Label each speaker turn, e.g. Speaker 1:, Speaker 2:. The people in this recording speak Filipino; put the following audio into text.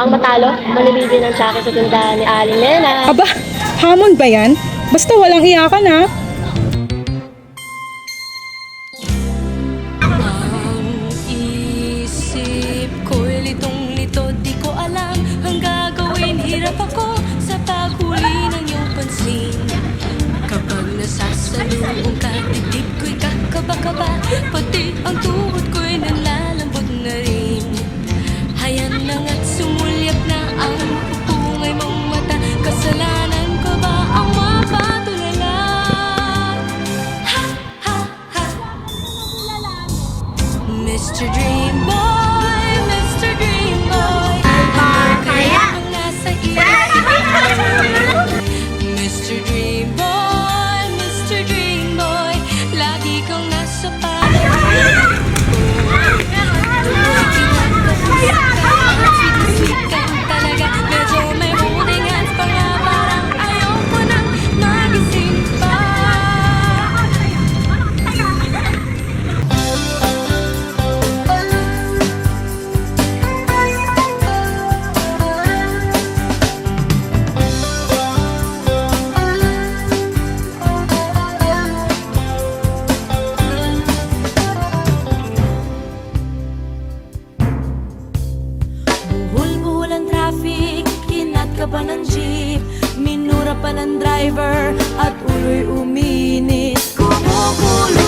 Speaker 1: ang matalo, manibili ng tsaka sa tindahan ni Aling Nena.
Speaker 2: Aba, hamon ba yan? Basta walang iyakan ha.
Speaker 3: Ang isip ko'y litong-lito, di ko alam ang gagawin. Hirap ako sa paghuli ng iyong pansin. Kapag nasasalubong ka, dibdib ko'y kakaba-kaba, pati ang tuhod ko'y nalalambot na rin. Hayan na nga't sumulyap na ang pupungay mong mata. Kasalanan ko ba ang mapatulala? Ha, ha, ha. Mr. Dream Boy, Mr. Dream Boy, ano kaya ang nasa isip mo? Mr. Dream Boy, Mr. Dream Boy, lagi kang nasa paligid. Sweet ka talaga, medyo may holding hands pa nga, parang ayoko nang magising pa. Buhol-buhol ang traffic, kinat ka pa ng jeep, minura pa ng driver, at ulo'y uminit. Kumukulo